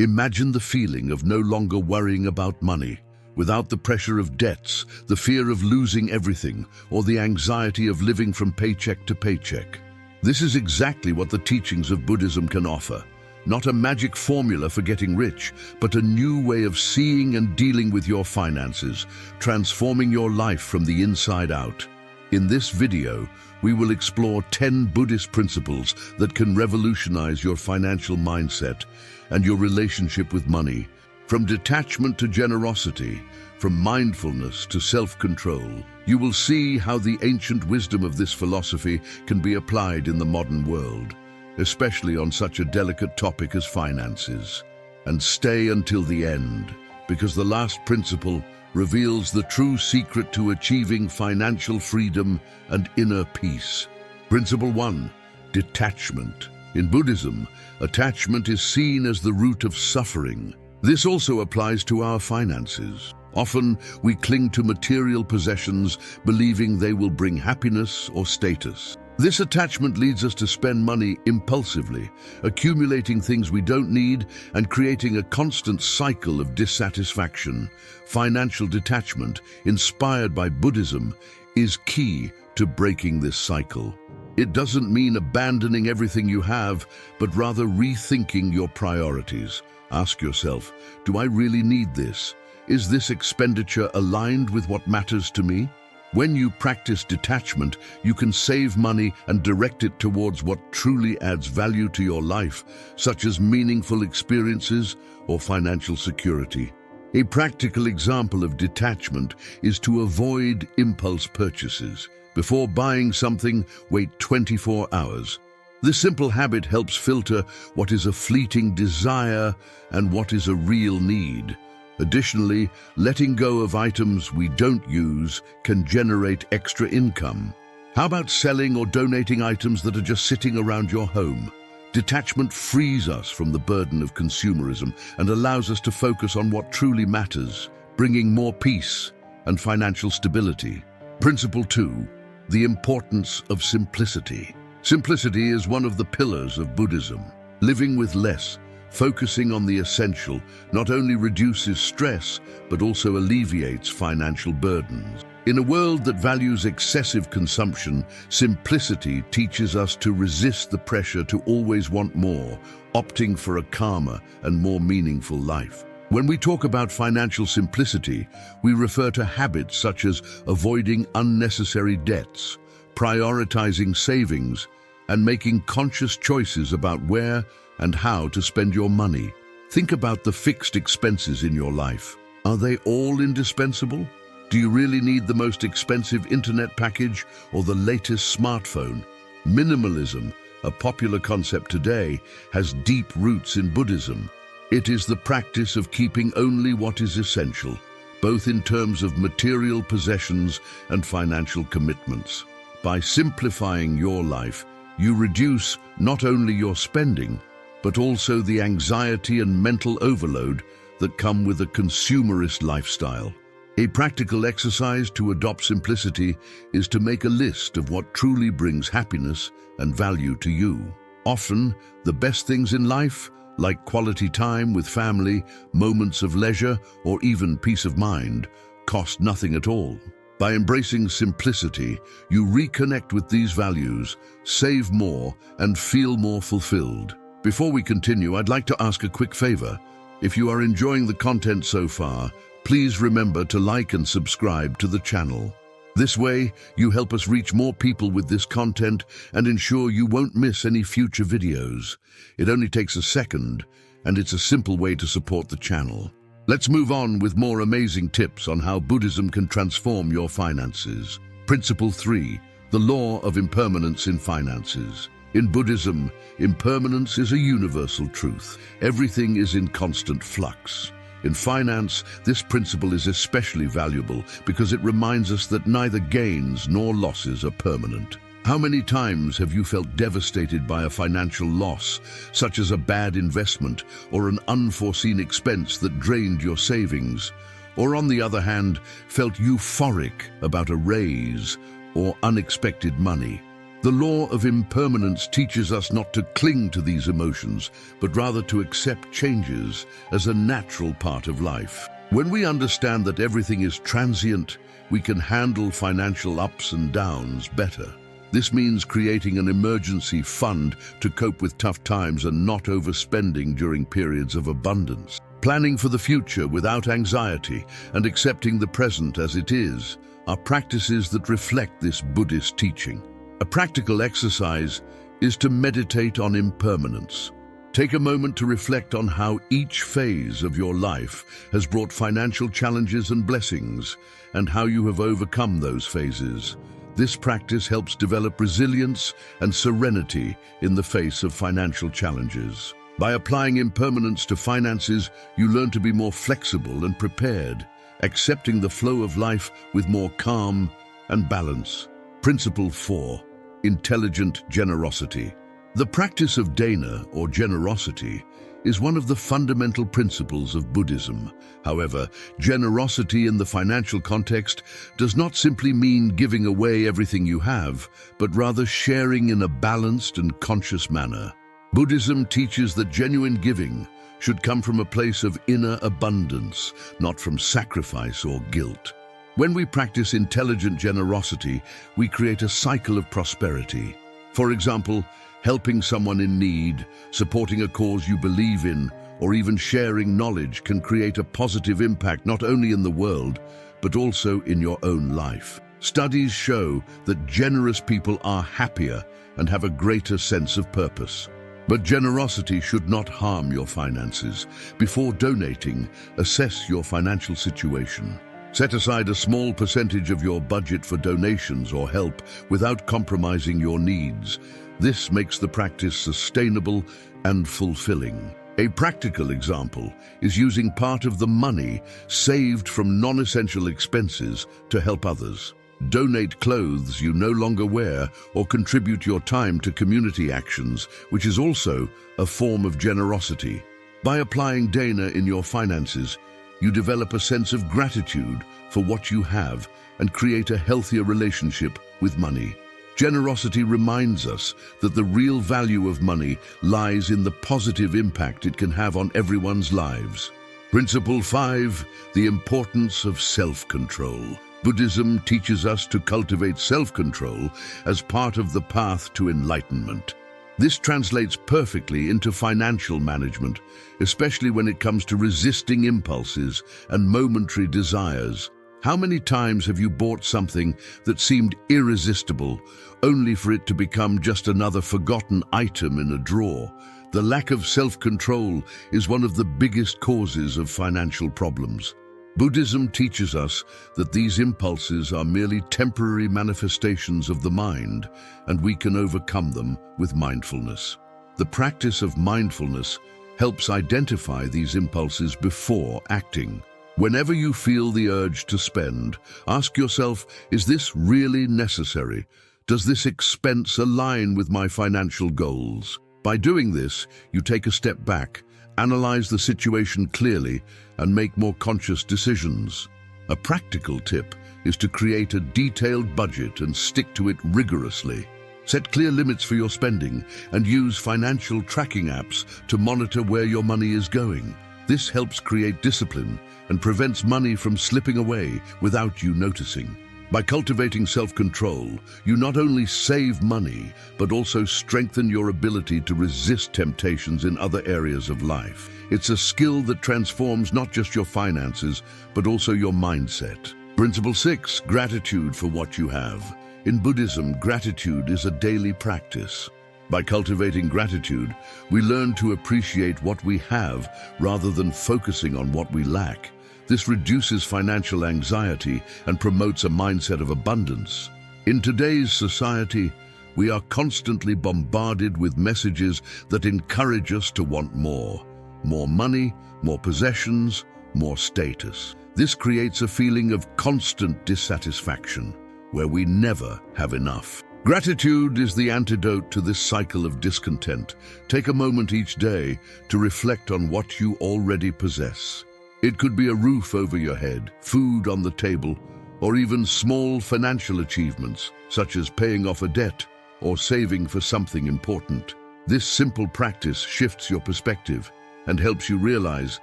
Imagine the feeling of no longer worrying about money, without the pressure of debts, the fear of losing everything, or the anxiety of living from paycheck to paycheck. This is exactly what the teachings of Buddhism can offer. Not a magic formula for getting rich, but a new way of seeing and dealing with your finances, transforming your life from the inside out. In this video, we will explore 10 Buddhist principles that can revolutionize your financial mindset and your relationship with money. From detachment to generosity, from mindfulness to self-control, you will see how the ancient wisdom of this philosophy can be applied in the modern world, especially on such a delicate topic as finances. And stay until the end, because the last principle reveals the true secret to achieving financial freedom and inner peace. Principle 1. Detachment. In Buddhism, attachment is seen as the root of suffering. This also applies to our finances. Often, we cling to material possessions, believing they will bring happiness or status. This attachment leads us to spend money impulsively, accumulating things we don't need and creating a constant cycle of dissatisfaction. Financial detachment, inspired by Buddhism, is key to breaking this cycle. It doesn't mean abandoning everything you have, but rather rethinking your priorities. Ask yourself, do I really need this? Is this expenditure aligned with what matters to me? When you practice detachment, you can save money and direct it towards what truly adds value to your life, such as meaningful experiences or financial security. A practical example of detachment is to avoid impulse purchases. Before buying something, wait 24 hours. This simple habit helps filter what is a fleeting desire and what is a real need. Additionally, letting go of items we don't use can generate extra income. How about selling or donating items that are just sitting around your home? Detachment frees us from the burden of consumerism and allows us to focus on what truly matters, bringing more peace and financial stability. Principle 2. The importance of simplicity. Simplicity is one of the pillars of Buddhism. Living with less, focusing on the essential, not only reduces stress, but also alleviates financial burdens. In a world that values excessive consumption, simplicity teaches us to resist the pressure to always want more, opting for a calmer and more meaningful life. When we talk about financial simplicity, we refer to habits such as avoiding unnecessary debts, prioritizing savings, and making conscious choices about where and how to spend your money. Think about the fixed expenses in your life. Are they all indispensable? Do you really need the most expensive internet package or the latest smartphone? Minimalism, a popular concept today, has deep roots in Buddhism. It is the practice of keeping only what is essential, both in terms of material possessions and financial commitments. By simplifying your life, you reduce not only your spending, but also the anxiety and mental overload that come with a consumerist lifestyle. A practical exercise to adopt simplicity is to make a list of what truly brings happiness and value to you. Often, the best things in life, like quality time with family, moments of leisure, or even peace of mind, cost nothing at all. By embracing simplicity, you reconnect with these values, save more, and feel more fulfilled. Before we continue, I'd like to ask a quick favor. If you are enjoying the content so far, please remember to like and subscribe to the channel. This way, you help us reach more people with this content and ensure you won't miss any future videos. It only takes a second, and it's a simple way to support the channel. Let's move on with more amazing tips on how Buddhism can transform your finances. Principle 3. The law of impermanence in finances. In Buddhism, impermanence is a universal truth. Everything is in constant flux. In finance, this principle is especially valuable because it reminds us that neither gains nor losses are permanent. How many times have you felt devastated by a financial loss, such as a bad investment or an unforeseen expense that drained your savings? Or on the other hand, felt euphoric about a raise or unexpected money? The law of impermanence teaches us not to cling to these emotions, but rather to accept changes as a natural part of life. When we understand that everything is transient, we can handle financial ups and downs better. This means creating an emergency fund to cope with tough times and not overspending during periods of abundance. Planning for the future without anxiety and accepting the present as it is are practices that reflect this Buddhist teaching. A practical exercise is to meditate on impermanence. Take a moment to reflect on how each phase of your life has brought financial challenges and blessings, and how you have overcome those phases. This practice helps develop resilience and serenity in the face of financial challenges. By applying impermanence to finances, you learn to be more flexible and prepared, accepting the flow of life with more calm and balance. Principle 4. Intelligent generosity. The practice of dana, or generosity, is one of the fundamental principles of Buddhism. However, generosity in the financial context does not simply mean giving away everything you have, but rather sharing in a balanced and conscious manner. Buddhism teaches that genuine giving should come from a place of inner abundance, not from sacrifice or guilt. When we practice intelligent generosity, we create a cycle of prosperity. For example, helping someone in need, supporting a cause you believe in, or even sharing knowledge can create a positive impact not only in the world, but also in your own life. Studies show that generous people are happier and have a greater sense of purpose. But generosity should not harm your finances. Before donating, assess your financial situation. Set aside a small percentage of your budget for donations or help without compromising your needs. This makes the practice sustainable and fulfilling. A practical example is using part of the money saved from non-essential expenses to help others. Donate clothes you no longer wear or contribute your time to community actions, which is also a form of generosity. By applying dana in your finances, you develop a sense of gratitude for what you have and create a healthier relationship with money. Generosity reminds us that the real value of money lies in the positive impact it can have on everyone's lives. Principle 5. The importance of self-control. Buddhism teaches us to cultivate self-control as part of the path to enlightenment. This translates perfectly into financial management, especially when it comes to resisting impulses and momentary desires. How many times have you bought something that seemed irresistible, only for it to become just another forgotten item in a drawer? The lack of self-control is one of the biggest causes of financial problems. Buddhism teaches us that these impulses are merely temporary manifestations of the mind, and we can overcome them with mindfulness. The practice of mindfulness helps identify these impulses before acting. Whenever you feel the urge to spend, ask yourself, is this really necessary? Does this expense align with my financial goals? By doing this, you take a step back, analyze the situation clearly, and make more conscious decisions. A practical tip is to create a detailed budget and stick to it rigorously. Set clear limits for your spending and use financial tracking apps to monitor where your money is going. This helps create discipline and prevents money from slipping away without you noticing. By cultivating self-control, you not only save money, but also strengthen your ability to resist temptations in other areas of life. It's a skill that transforms not just your finances, but also your mindset. Principle 6. Gratitude for what you have. In Buddhism, gratitude is a daily practice. By cultivating gratitude, we learn to appreciate what we have rather than focusing on what we lack. This reduces financial anxiety and promotes a mindset of abundance. In today's society, we are constantly bombarded with messages that encourage us to want more. More money, more possessions, more status. This creates a feeling of constant dissatisfaction, where we never have enough. Gratitude is the antidote to this cycle of discontent. Take a moment each day to reflect on what you already possess. It could be a roof over your head, food on the table, or even small financial achievements, such as paying off a debt. or saving for something important. This simple practice shifts your perspective and helps you realize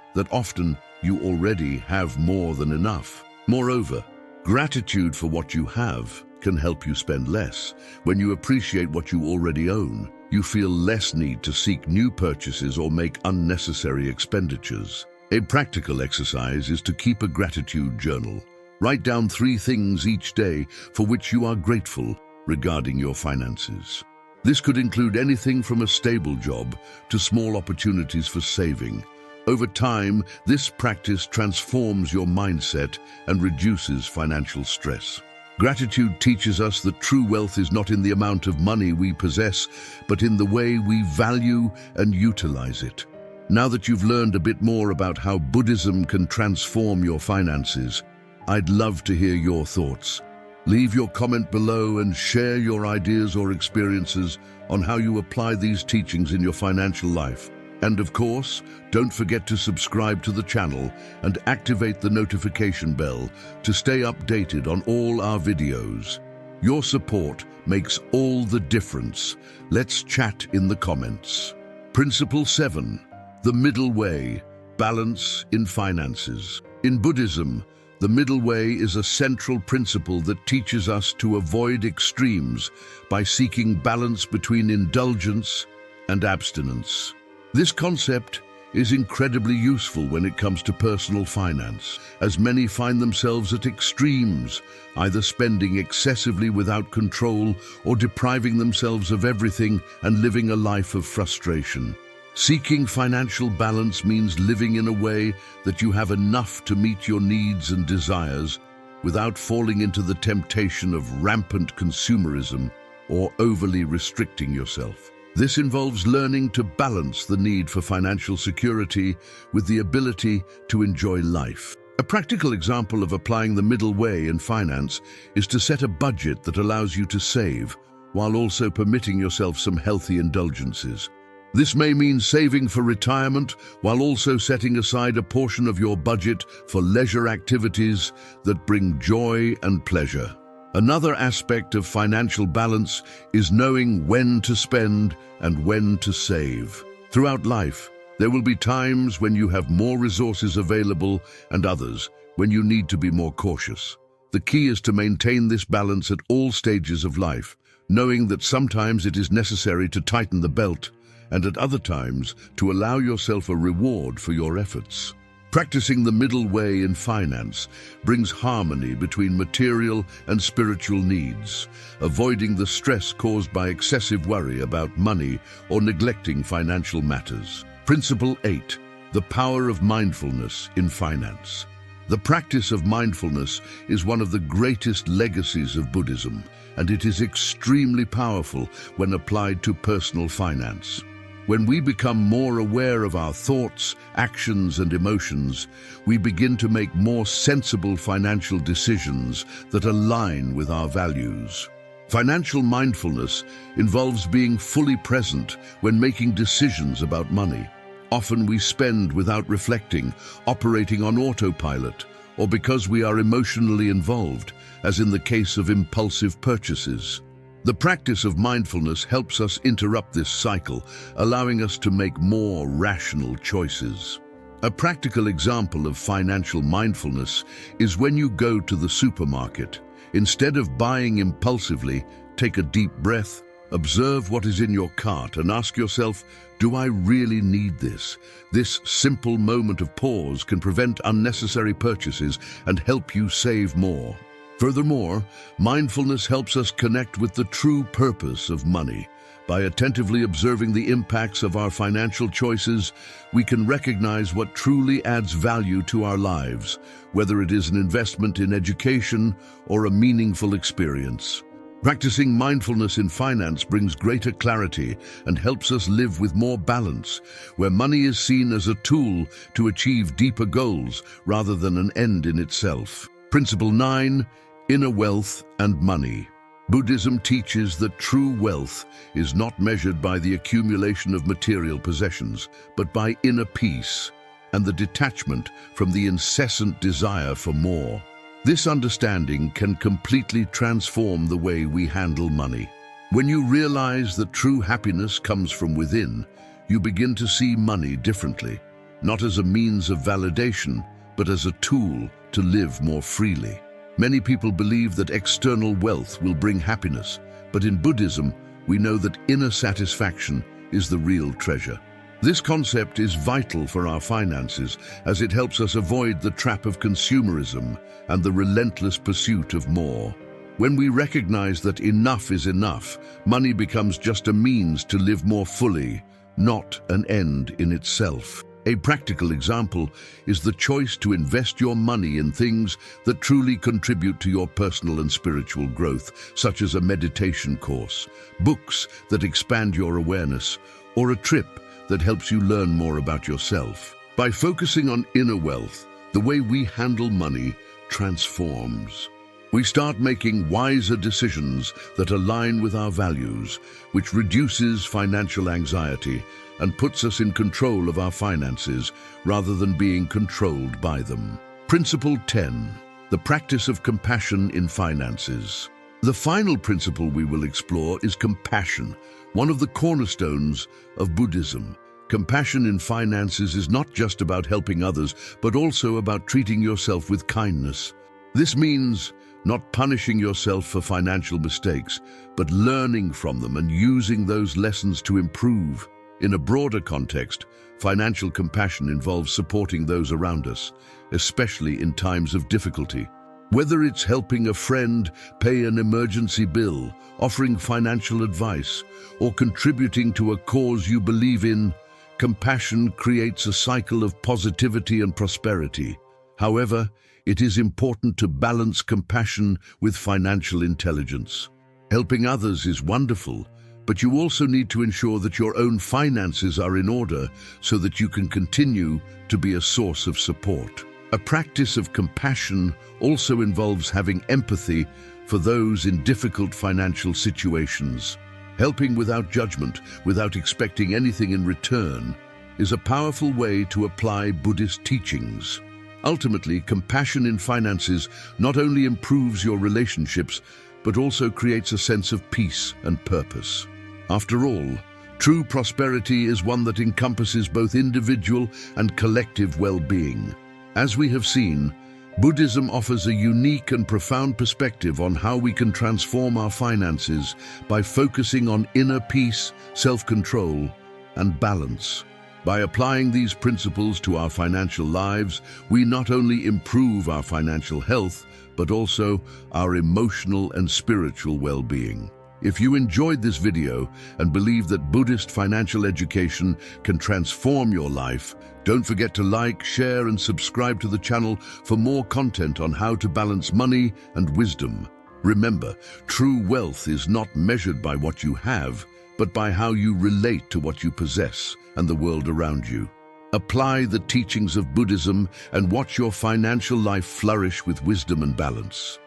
that often you already have more than enough. Moreover, gratitude for what you have can help you spend less. When you appreciate what you already own, you feel less need to seek new purchases or make unnecessary expenditures. A practical exercise is to keep a gratitude journal. Write down 3 things each day for which you are grateful regarding your finances. This could include anything from a stable job to small opportunities for saving. Over time, this practice transforms your mindset and reduces financial stress. Gratitude teaches us that true wealth is not in the amount of money we possess, but in the way we value and utilize it. Now that you've learned a bit more about how Buddhism can transform your finances, I'd love to hear your thoughts. Leave your comment below and share your ideas or experiences on how you apply these teachings in your financial life. And of course, don't forget to subscribe to the channel and activate the notification bell to stay updated on all our videos. Your support makes all the difference. Let's chat in the comments. Principle 7. The middle way. Balance in finances. In Buddhism, the middle way is a central principle that teaches us to avoid extremes by seeking balance between indulgence and abstinence. This concept is incredibly useful when it comes to personal finance, as many find themselves at extremes, either spending excessively without control or depriving themselves of everything and living a life of frustration. Seeking financial balance means living in a way that you have enough to meet your needs and desires without falling into the temptation of rampant consumerism or overly restricting yourself. This involves learning to balance the need for financial security with the ability to enjoy life. A practical example of applying the middle way in finance is to set a budget that allows you to save, while also permitting yourself some healthy indulgences. This may mean saving for retirement while also setting aside a portion of your budget for leisure activities that bring joy and pleasure. Another aspect of financial balance is knowing when to spend and when to save. Throughout life, there will be times when you have more resources available and others when you need to be more cautious. The key is to maintain this balance at all stages of life, knowing that sometimes it is necessary to tighten the belt and at other times to allow yourself a reward for your efforts. Practicing the middle way in finance brings harmony between material and spiritual needs, avoiding the stress caused by excessive worry about money or neglecting financial matters. Principle 8. The power of mindfulness in finance. The practice of mindfulness is one of the greatest legacies of Buddhism, and it is extremely powerful when applied to personal finance. When we become more aware of our thoughts, actions, and emotions, we begin to make more sensible financial decisions that align with our values. Financial mindfulness involves being fully present when making decisions about money. Often we spend without reflecting, operating on autopilot, or because we are emotionally involved, as in the case of impulsive purchases. The practice of mindfulness helps us interrupt this cycle, allowing us to make more rational choices. A practical example of financial mindfulness is when you go to the supermarket. Instead of buying impulsively, take a deep breath, observe what is in your cart and ask yourself, do I really need this? This simple moment of pause can prevent unnecessary purchases and help you save more. Furthermore, mindfulness helps us connect with the true purpose of money. By attentively observing the impacts of our financial choices, we can recognize what truly adds value to our lives, whether it is an investment in education or a meaningful experience. Practicing mindfulness in finance brings greater clarity and helps us live with more balance, where money is seen as a tool to achieve deeper goals rather than an end in itself. Principle 9. Inner wealth and money. Buddhism teaches that true wealth is not measured by the accumulation of material possessions, but by inner peace and the detachment from the incessant desire for more. This understanding can completely transform the way we handle money. When you realize that true happiness comes from within, you begin to see money differently, not as a means of validation, but as a tool to live more freely. Many people believe that external wealth will bring happiness, but in Buddhism, we know that inner satisfaction is the real treasure. This concept is vital for our finances as it helps us avoid the trap of consumerism and the relentless pursuit of more. When we recognize that enough is enough, money becomes just a means to live more fully, not an end in itself. A practical example is the choice to invest your money in things that truly contribute to your personal and spiritual growth, such as a meditation course, books that expand your awareness, or a trip that helps you learn more about yourself. By focusing on inner wealth, the way we handle money transforms. We start making wiser decisions that align with our values, which reduces financial anxiety and puts us in control of our finances rather than being controlled by them. Principle 10. The practice of compassion in finances. The final principle we will explore is compassion, one of the cornerstones of Buddhism. Compassion in finances is not just about helping others, but also about treating yourself with kindness. This means not punishing yourself for financial mistakes, but learning from them and using those lessons to improve. In a broader context, financial compassion involves supporting those around us, especially in times of difficulty. Whether it's helping a friend pay an emergency bill, offering financial advice, or contributing to a cause you believe in, compassion creates a cycle of positivity and prosperity. However, it is important to balance compassion with financial intelligence. Helping others is wonderful, but you also need to ensure that your own finances are in order so that you can continue to be a source of support. A practice of compassion also involves having empathy for those in difficult financial situations. Helping without judgment, without expecting anything in return, is a powerful way to apply Buddhist teachings. Ultimately, compassion in finances not only improves your relationships, but also creates a sense of peace and purpose. After all, true prosperity is one that encompasses both individual and collective well-being. As we have seen, Buddhism offers a unique and profound perspective on how we can transform our finances by focusing on inner peace, self-control, and balance. By applying these principles to our financial lives, we not only improve our financial health, but also our emotional and spiritual well-being. If you enjoyed this video and believe that Buddhist financial education can transform your life, don't forget to like, share, and subscribe to the channel for more content on how to balance money and wisdom. Remember, true wealth is not measured by what you have, but by how you relate to what you possess and the world around you. Apply the teachings of Buddhism and watch your financial life flourish with wisdom and balance.